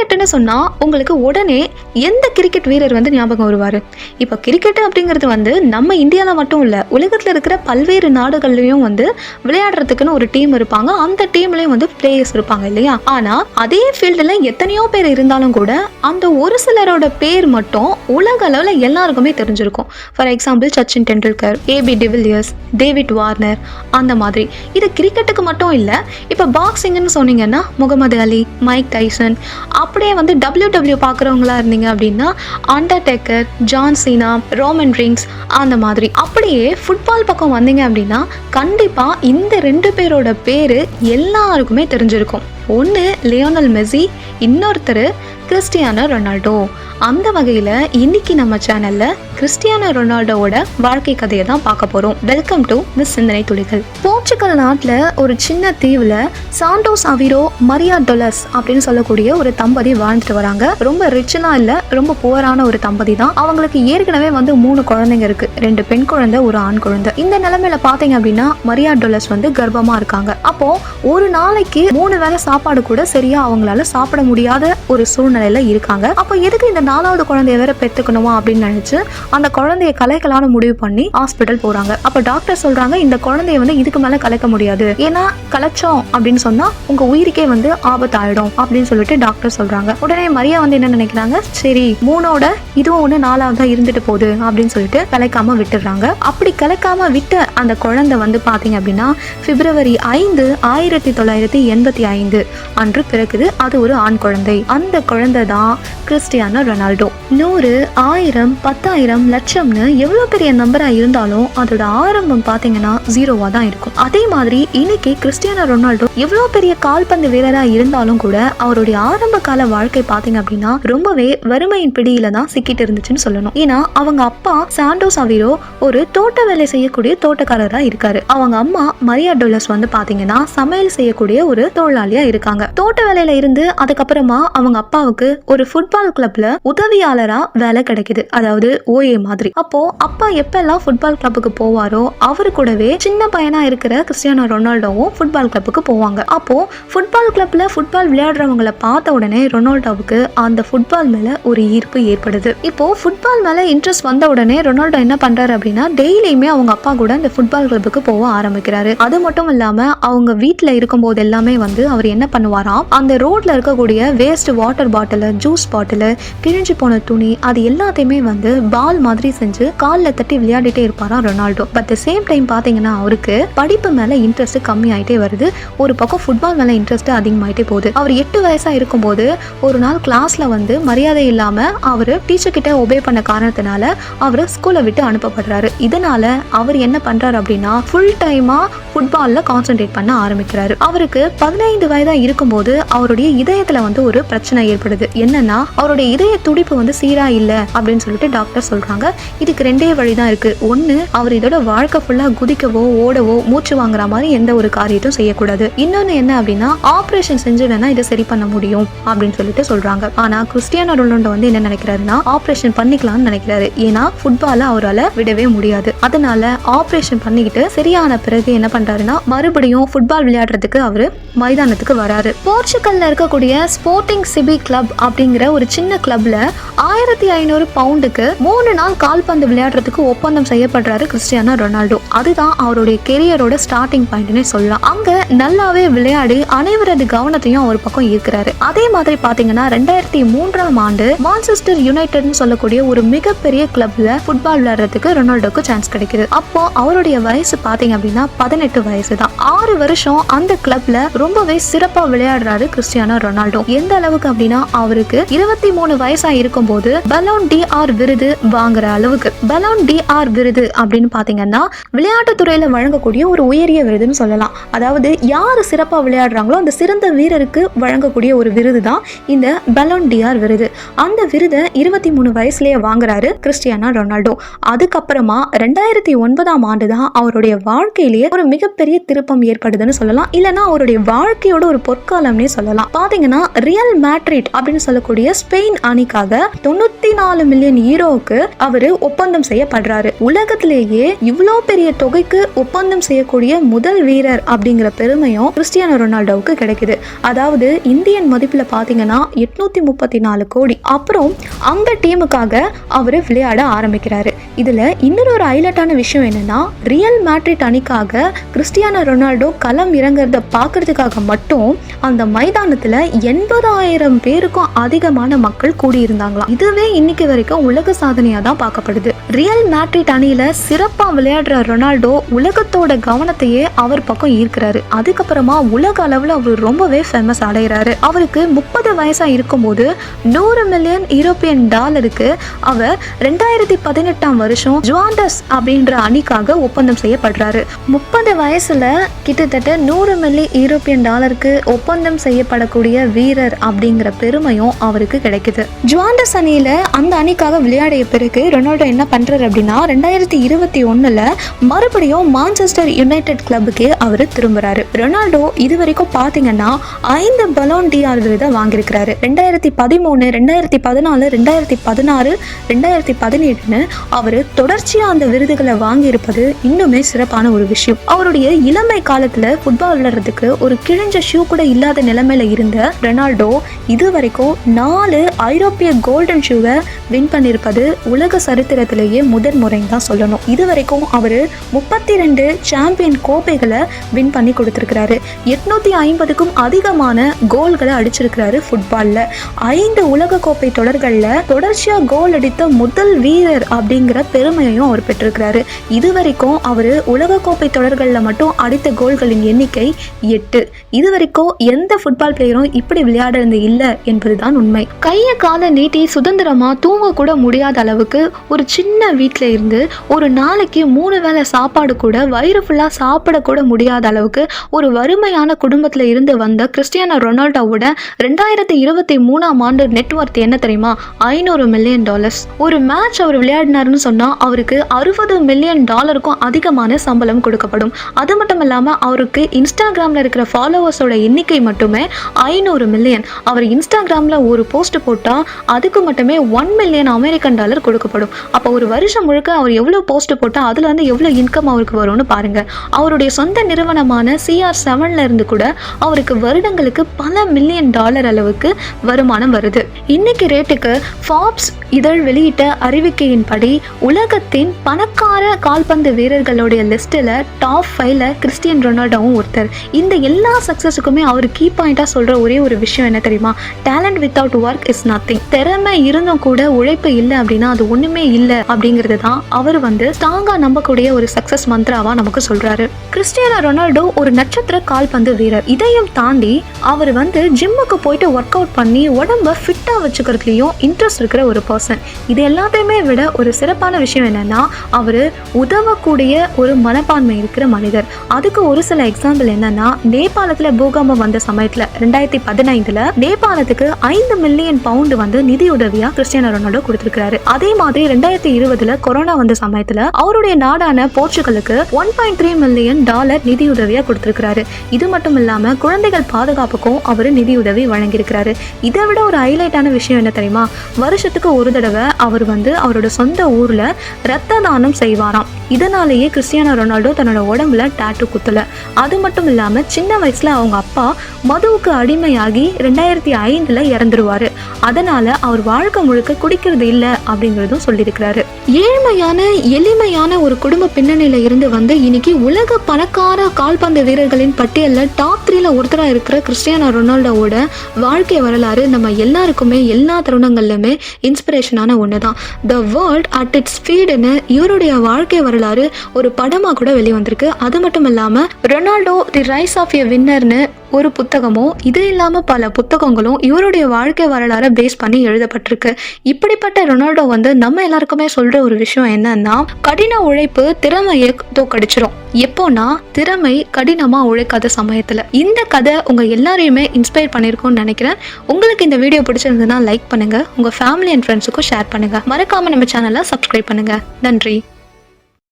கிரிக்கெட்டுன்னு சொன்னால் உங்களுக்கு உடனே எந்த கிரிக்கெட் வீரர் வந்து ஞாபகம் வருவார்? இப்போ கிரிக்கெட்டு அப்படிங்கிறது வந்து நம்ம இந்தியாவில் மட்டும் இல்லை, உலகத்தில் இருக்கிற பல்வேறு நாடுகள்லையும் வந்து விளையாடுறதுக்குன்னு ஒரு டீம் இருப்பாங்க. அந்த டீம்லேயும் வந்து பிளேயர்ஸ் இருப்பாங்க இல்லையா? ஆனால் அதே ஃபீல்டில் எத்தனையோ பேர் இருந்தாலும் கூட அந்த ஒரு சிலரோட பேர் மட்டும் உலக அளவில் எல்லாருக்குமே தெரிஞ்சிருக்கும். For example Sachin Tendulkar, AB de Villiers, David Warner, அந்த மாதிரி. இது கிரிக்கெட்டுக்கு மட்டும் இல்லை. இப்போ பாக்ஸிங்னு சொன்னீங்கன்னா முகமது அலி, மைக் டைசன், அப்படியே வந்து WWE பார்க்குறவங்களா இருந்தீங்க அப்படின்னா Undertaker, John Cena, Roman rings, அந்த மாதிரி. அப்படியே ஃபுட்பால் பக்கம் வந்தீங்க அப்படின்னா கண்டிப்பாக இந்த 2 பேரோட பேர் எல்லாருக்குமே தெரிஞ்சிருக்கும். ஒன்று லியோனல் மெஸ்ஸி, இன்னொருத்தர் கிறிஸ்டியானோ ரொனால்டோ. அந்த வகையில் இன்னைக்கு நம்ம சேனலில் கிறிஸ்டியானோ ரொனால்டோவோட வாழ்க்கை கதையை தான் பார்க்க போகிறோம். வெல்கம் டு மிஸ் சிந்தனை துளிகள். போர்ச்சுகல் நாட்டில் ஒரு சின்ன தீவில் சாண்டோஸ் அவிரோ, மரியா டொலஸ் அப்படின்னு சொல்லக்கூடிய ஒரு தம்பதி வாழ்ந்துட்டு வராங்க. ரொம்ப ரிச்செலாம் இல்லை, ரொம்ப புவரான ஒரு தம்பதி தான். அவங்களுக்கு ஏற்கனவே வந்து 3 குழந்தைங்க இருக்கு, 2 பெண் குழந்தை, ஒரு ஆண் குழந்தை. இந்த நிலைமையில பார்த்தீங்க அப்படின்னா மரியா டொலஸ் வந்து கர்ப்பமாக இருக்காங்க. அப்போ ஒரு நாளைக்கு 3 வேளை சாப்பாடு கூட சரியா அவங்களால சாப்பிட முடியாத ஒரு சூழ்நிலையில இருக்காங்க. அப்போ எதுக்கு இந்த 4வது குழந்தைய வேற பெற்றுக்கணுமா அப்படின்னு நினைச்சு அந்த குழந்தைய கலைக்கலான்னு முடிவு பண்ணி ஹாஸ்பிட்டல் போறாங்க. அப்ப டாக்டர் சொல்றாங்க, இந்த குழந்தைய வந்து இதுக்கு மேல கலைக்க முடியாது, ஏன்னா கலைச்சோம் அப்படின்னு சொன்னா உங்க உயிருக்கே வந்து ஆபத்தாயிடும் அப்படின்னு சொல்லிட்டு டாக்டர் சொல்றாங்க. உடனே மரியா வந்து என்ன நினைக்கிறாங்க, சரி 3ஓட இதுவும் ஒண்ணு 4வதா இருந்துட்டு போகுது அப்படின்னு சொல்லிட்டு கலைக்காம விட்டுறாங்க. அப்படி கலைக்காம விட்ட அந்த குழந்தை வந்து பாத்தீங்க அப்படின்னா பிப்ரவரி 5, 1985 அன்று பிறகுது. அது ஒரு ஆண் குழந்தை. அந்த குழந்தை தான் கிறிஸ்டியானோ ரொனால்டோ. 100, 1000, 10,000, லட்சம்னு எவ்வளவு பெரிய நம்பரா இருந்தாலும் அதோட ஆரம்பம் பாத்தீங்கன்னா 0வா தான் இருக்கும். அதே மாதிரி இன்னைக்கு கிறிஸ்டியானோ ரொனால்டோ எவ்வளவு பெரிய கால்பந்து வீரரா இருந்தாலும் கூட அவருடைய ஆரம்ப கால வாழ்க்கை பாத்தீங்க அப்படின்னா ரொம்பவே வறுமையின் பிடியில தான் சிக்கிட்டு இருந்துச்சுன்னு சொல்லணும். ஏன்னா அவங்க அப்பா சாண்டோஸ் அவிரோ ஒரு தோட்ட வேலை செய்யக்கூடிய தோட்டக்காரரா இருக்காரு. அவங்க அம்மா மரியா டொலஸ் வந்து பாத்தீங்கன்னா சமையல் செய்யக்கூடிய ஒரு தொழிலாளியா இருக்காங்க. தோட்ட வேலையில இருந்து அதுக்கப்புறமா அவங்க அப்பாவுக்கு ஒரு ஃபுட்பால் கிளப்ல உதவியாளரா வேலை கிடைக்குது, அதாவது ஓஏ மாதிரி. அப்போ அப்பா எப்பெல்லாம் ஃபுட்பால் கிளப்புக்கு போவாரோ அவரு கூடவே சின்ன பையனா இருக்கிற கிறிஸ்டியானோ ரொனால்டோவும் ஃபுட்பால் கிளப்புக்கு போவாங்க. அப்போ ஃபுட்பால் கிளப்ல ஃபுட்பால் விளையாடுறவங்களை பார்த்த உடனே ரொனால்டோவுக்கு அந்த ஃபுட்பால் மேல ஒரு ஈர்ப்பு ஏற்படுது. இப்போ ஃபுட்பால் மேல இன்ட்ரெஸ்ட் வந்த உடனே ரொனால்டோ என்ன பண்றாரு அப்படின்னா டெய்லியுமே அவங்க அப்பா கூட இந்த ஃபுட்பால் கிளப்புக்கு போக ஆரம்பிக்கிறாரு. அது மட்டும் இல்லாம அவங்க வீட்டுல இருக்கும் போது எல்லாமே வந்து அவர் என்ன பண்ணுவாராம், அந்த ரோட்ல இருக்கக்கூடிய waste water bottle, juice bottle, கிழிஞ்சு போன துணி, அது எல்லாத்தையுமே வந்து பால் மாதிரி செஞ்சு காலில் தட்டி விளையாடிட்டே இருப்பாராம் Ronaldo. But the same time பார்த்தீங்கன்னா அவருக்கு படிப்பு மேலே இன்ட்ரெஸ்ட் கம்மி ஆகிட்டே வருது. ஒரு பக்கம் ஃபுட்பால் மேலே இன்ட்ரெஸ்ட் அதிகமாகிட்டே போகுது. அவர் 8 வயசாக இருக்கும்போது ஒரு நாள் கிளாஸில் வந்து மரியாதை இல்லாமல் அவர் டீச்சர் கிட்ட ஒபே பண்ண காரணத்தினால அவர் ஸ்கூலை விட்டு அனுப்பப்படுறாரு. இதனால அவர் என்ன பண்ணுறாரு அப்படின்னா ஃபுல் டைமாக ஃபுட்பாலில் கான்சென்ட்ரேட் பண்ண ஆரம்பிக்கிறாரு. அவருக்கு 15 வயதாக இருக்கும்போது அவருடைய இதயத்தில் வந்து ஒரு பிரச்சனை ஏற்படுது. என்னன்னா அவருடைய இதய துடிப்பு வந்து சீரா இல்ல அப்படின்னு சொல்லிட்டு டாக்டர் சொல்றாங்க. இதுக்கு 2 வழிதான் இருக்கு. ஒண்ணு, அவர் இதோட வாழ்க்கை ஃபுல்லா குதிக்கவோ ஓடவோ மூச்சு வாங்குற மாதிரி எந்த ஒரு காரியத்தையும் செய்யக்கூடாது. இன்னொன்னு என்ன அப்படின்னா ஆபரேஷன் செஞ்சு வேணா இதை சரி பண்ண முடியும் அப்படின்னு சொல்லிட்டு சொல்றாங்க. ஆனா கிறிஸ்டியானோ ரொனால்டோ வந்து என்ன நினைக்கிறாருன்னா ஆபரேஷன் பண்ணிக்கலாம்னு நினைக்கிறாரு. ஏன்னா ஃபுட்பால அவரால் விடவே முடியாது. அதனால ஆபரேஷன் பண்ணிக்கிட்டு சரியான பிறகு என்ன பண்றாருன்னா மறுபடியும் ஃபுட்பால் விளையாடுறதுக்கு அவரு மைதானத்துக்கு வராரு. போர்ச்சுகல்ல இருக்கக்கூடிய ஸ்போர்ட்டிங் சிபி கிளப் அப்படிங்கிற ஒரு சின்ன கிளப்ல 1500 பவுண்டுக்கு 3 நாள் கால்பந்து விளையாடுறதுக்கு ஒப்பந்தம் செய்யப்படுறாரு கிறிஸ்டியானோ ரொனால்டோ. அதுதான் அவருடைய கெரியரோட ஸ்டார்டிங் பாயிண்ட்னே சொல்லலாம். அங்க நல்லாவே விளையாடி அனைவரது கவனத்தையும் அவர் பக்கம் ஈர்க்கிறாரு. அதே மாதிரி பாத்தீங்கன்னா 2003ஆம் ஆண்டு மான்செஸ்டர் யுனைடெட்னு சொல்லக்கூடிய ஒரு மிகப்பெரிய கிளப்ல ஃபுட்பால் விளையாடுறதுக்கு ரொனால்டோக்கு சான்ஸ் கிடைக்குது. அப்போ அவருடைய வயசு பாத்தீங்க அப்படின்னா 18 வயசு தான். 6 வருஷம் அந்த கிளப்ல ரொம்பவே சிறப்பா விளையாடுறாரு கிறிஸ்டியானோ ரொனால்டோ. எந்த அளவுக்கு அப்படின்னா அவருக்கு 23 வயசா இருக்கும் போது பலோன் டிஆர் விருது வாங்குற அளவுக்கு. பலோன் டிஆர் விருது அப்படின்னு பாத்தீங்கன்னா விளையாட்டு துறையில வழங்கக்கூடிய ஒரு உயரிய விருதுன்னு சொல்லலாம். அதாவது யாரு சிறப்பா விளையாடுறாங்களோ அந்த சிறந்த வீரருக்கு வழங்கக்கூடிய ஒரு விருது தான் இந்த பலோன் டிஆர் விருது. அந்த விருதை 23 வயசுலயே வாங்குறாரு கிறிஸ்டியானோ ரொனால்டோ. அதுக்கப்புறமா 2009ஆம் ஆண்டு தான் அவருடைய வாழ்க்கையிலேயே ஒரு மிகப்பெரிய திருப்பம் ஏற்படுதுன்னு சொல்லலாம். இல்லைன்னா அவருடைய வாழ்க்கையோட ஒரு பொற்காலம்னே சொல்லலாம். பாத்தீங்கன்னா ரியல் மேட்ரிட் அப்படின்னு சொல்லக்கூடிய ஸ்பெயின் அணிக்காக 94 மில்லியன் யூரோவுக்கு அவரு ஒப்பந்தம் செய்யப்படுறாரு. உலகத்திலேயே இவ்வளோ பெரிய தொகைக்கு ஒப்பந்தம் செய்யக்கூடிய முதல் வீரர் அப்படிங்கிற பெருமையும் கிறிஸ்டியானோ ரொனால்டோவுக்கு கிடைக்குது. அதாவது இந்தியன் மதிப்புல பாத்தீங்கன்னா 834 கோடி. அப்புறம் அந்த டீமுக்காக அவரு விளையாட ஆரம்பிக்கிறாரு. இதுல இன்னொரு ஹைலைட்டான விஷயம் என்னன்னா, ரியல் மேட்ரிட் அணிக்காக கிறிஸ்டியானோ ரொனால்டோ களம் இறங்குறத பார்க்கறதுக்காக மட்டும் அந்த மைதானத்துல 80,000 பேருக்கும் அதிகமான மக்கள் கூடியிருந்தாங்களாம். இதுவே இன்னைக்கு வரைக்கும் உலக சாதனையா தான் பார்க்கப்படுது. ரியல் மேட்ரிட் அணியில சிறப்பா விளையாடுற ரொனால்டோ உலகத்தோட கவனத்தையே அவர் பக்கம் ஈர்க்கிறாரு. அதுக்கப்புறமா உலக அளவுல அவர் ரொம்பவே ஃபேமஸ் அடைகிறாரு. அவருக்கு 30 வயசா இருக்கும்போது 100 மில்லியன் யூரோப்பியன் டாலருக்கு அவர் 2018ஆம் வருஷம் ஜுவாண்டஸ் அப்படின்ற அணிக்காக ஒப்பந்தம் செய்யப்படுறாரு. 30 வயசுல கிட்டத்தட்ட 100 மில்லியன் யூரோப்பியன் டாலருக்கு ஒப்பந்தம் செய்யப்படக்கூடிய வீரர் அப்படிங்கிற பெருமையும் அவருக்கு கிடைக்குது. ஜுவாண்டஸ் அணியில அந்த அணிக்காக விளையாடிய பிறகு ரொனால்டோ என்ன பண்றாரு அப்படின்னா 2021ல மறுபடியும் மான்செஸ்டர் யுனைடெட் கிளப்புக்கே அவர் திரும்புறாரு. ரொனால்டோ இதுவரைக்கும் பாத்தீங்கன்னா 5 பலோன் டிஆர் விருதை வாங்கியிருக்கிறாரு. 2013, 2014, 2016, 2017 அவரு தொடர்ச்சியா அந்த விருதுகளை வாங்கி இருப்பது இன்னுமே சிறப்பான ஒரு விஷயம். அவருடைய இளமை காலத்துல ஃபுட்பால் விளையாடுறதுக்கு ஒரு கிழிஞ்ச ஷூ கூட இல்லாத நிலைமையில இருந்த ரொனால்டோ இதுவரைக்கும் 4 ஐரோப்பிய கோல்டன் ஷூவை வின் பண்ணியிருப்பது உலக சரித்திரத்திலேயே முதல் முறைன்னு தான் சொல்லணும். இதுவரைக்கும் அவரு 32 சாம்பியன் கோப்பைகளை வின் பண்ணி கொடுத்திருக்கிறாரு. 850க்கும் அதிகமான கோல்களை அடிச்சிருக்கிறாரு. ஃபுட்பால்ல 5 உலக கோப்பை தொடர்கள்ல தொடர்ச்சியா கோல் அடித்த முதல் வீரர் அப்படிங்கிற பெருமையையும் அவர் பெற்றிருக்கிறாரு. இதுவரைக்கும் அவரு உலக கோப்பை தொடர்கள்ல மட்டும் அடித்த கோல்களின் எண்ணிக்கை 8. இதுவரைக்கும் எந்த ஃபுட்பால் பிளேயரும் இப்படி விளையாடுறது இல்லை என்பதுதான் உண்மை. கையை காலை நீட்டி சுதந்திரமா தூங்க கூட முடியாத அளவுக்கு ஒரு சின்ன வீட்டில இருந்து ஒரு நாளைக்கு 3 வேளை சாப்பாடு கூட வயிறு ஃபுல்லா சாப்பிட கூட முடியாத அளவுக்கு ஒரு வறுமையான குடும்பத்துல இருந்து வந்த கிறிஸ்டியானோ ரொனால்டோவோட 2023ஆம் ஆண்டு நெட்வொர்த் என்ன தெரியுமா? $500 மில்லியன். ஒரு மேட்ச் அவர் விளையாடினாருன்னு சொன்னா அவருக்கு $60 மில்லியன் அதிகமான சம்பளம் கொடுக்கப்படும். அது மட்டும் இல்லாம அவருக்கு இன்ஸ்டாகிராம்ல இருக்கிற ஃபாலோவர்ஸோட எண்ணிக்கை மட்டுமே 500 மில்லியன். அவர் இன்ஸ்டாகிராம்ல ஒரு போஸ்ட் போட்டா அதுக்கு மட்டுமே $1 மில்லியன் அமெரிக்கன் டாலர் கொடுக்கப்படும். அப்போ ஒரு வருஷம் முழுக்க அவர் எவ்வளவு போஸ்ட் போட்டா அதுல இருந்து எவ்வளவு இன்கம் அவருக்கு வரும்னு பாருங்க. அவருடைய சொந்த நிறுவனமான CR7ல இருந்து கூட அவருக்கு வருடங்களுக்கு பல மில்லியன் டாலர் அளவுக்கு வருமானம் வருது. இன்னைக்கு ரேட்டுக்கு ஃபார்ப்ஸ் இதழ் வெளியிட்ட அறிவிக்கையின்படி உலகத்தின் பணக்கார கால்பந்து வீரர்களுடைய லிஸ்ட்ல டாப் 5ல கிறிஸ்டியானோ ரொனால்டோவும் ஒருத்தர். இந்த எல்லா சக்சஸுக்குமே அவர் கீ பாயிண்டா சொல்ற ஒரே ஒரு விஷயம் என்ன தெரியுமா? Talent without work is nothing. திறமை இருந்தும் கூட உழைப்பு இல்லை அப்படின்னா அது ஒண்ணுமே இல்லை அப்படிங்கிறது தான் அவர் ஸ்ட்ராங்கா நம்பக்கூடிய ஒரு சக்சஸ் மந்த்ராவா நமக்கு சொல்றாரு. கிறிஸ்டியானோ ரொனால்டோ ஒரு நட்சத்திர கால்பந்து வீரர். இதையும் தாண்டி அவர் ஜிம்முக்கு போயிட்டு ஒர்க் அவுட் பண்ணி உடம்ப ஃபிட்டா வச்சுக்கிறதுலயும் இன்ட்ரெஸ்ட் இருக்கிற ஒரு பர்சன். இது எல்லாத்தையுமே விட ஒரு சிறப்பான விஷயம் என்னன்னா அவர் உதவக்கூடிய ஒரு மனப்பான்மை இருக்கிற மனிதர். அதுக்கு ஒரு சில எக்ஸாம்பிள் என்னன்னா, நேபாளத்துல பூகம்பம் வந்த சமயத்துல 2015ல நேபாளத்துக்கு 5 மில்லியன் பவுண்டு நிதியுதவியா கிறிஸ்டியானோ ரொனால்டோ கொடுத்திருக்காரு. அதே மாதிரி 2020ல கொரோனா வந்த சமயத்துல அவருடைய நாடான போர்ச்சுகலுக்கு $1.3 மில்லியன் நிதியுதவியா கொடுத்திருக்காரு. இது மட்டும் இல்லாம குழந்தைகள் பாதுகாப்புக்கும் அவர் நிதியுதவி வழங்கியிருக்கிறாரு. இதை விட ஒரு ஹைலைட்டான விஷயம் என்ன தெரியுமா? வருஷத்துக்கு ஒரு தடவை அவர் அவரோட சொந்த ஊர்ல ரத்த தானம் செய்வாராம். இதனாலேயே கிறிஸ்டியானோ ரொனால்டோ தன்னோட உடம்புல டாட்டூ குத்தல. அது மட்டும் இல்லாம சின்ன வயசுல அவங்க அப்பா மதுவுக்கு அடிமையாகி 2005ல இறந்துருவாரு. அதனால அவர் வாழ்க்கை முழுக்க குடிக்கிறது இல்லை அப்படிங்கிறதும் சொல்லியிருக்கிறாரு. ஏழ்மையான எளிமையான ஒரு குடும்ப பின்னணியில இருந்து இன்னைக்கு உலக பணக்கார கால்பந்து வீரர்களின் பட்டியலில் டாப் 3ல ஒருத்தரா இருக்கிற கிறிஸ்டியானோ ரொனால்டோவோட வாழ்க்கை வரலாறு நம்ம எல்லாருக்குமே எல்லா தருணங்கள்லுமே இன்ஸ்பிரேஷனான ஒண்ணுதான். த வேர்ல்ட் அட் இட்ஸ் ஸ்பீடுன்னு இவருடைய வாழ்க்கை வரலாறு ஒரு படமா கூட வெளிவந்திருக்கு. அது மட்டும் இல்லாம Ronaldo the rise of a வின்னர்னு ஒரு புத்தகமும் இது இல்லாம பல புத்தகங்களும் இவருடைய வாழ்க்கை வரலாறை பேஸ் பண்ணி எழுதப்பட்டிருக்கு. இப்படிப்பட்ட ரொனால்டோ நம்ம எல்லாருக்குமே சொல்ற ஒரு விஷயம் என்னன்னா, கடின உழைப்பு திறமையை தோக்கடிச்சிரும். எப்போனா திறமை கடினமா உழைக்காத சமயத்துல. இந்த கதை உங்க எல்லாரையுமே இன்ஸ்பயர் பண்ணிருக்கும்னு நினைக்கிறேன். உங்களுக்கு இந்த வீடியோ பிடிச்சிருந்ததுன்னா லைக் பண்ணுங்க, உங்க ஃபேமிலி அண்ட் ஃப்ரெண்ட்ஸுக்கும் ஷேர் பண்ணுங்க. மறக்காம நம்ம சேனலை சப்ஸ்கிரைப் பண்ணுங்க. நன்றி.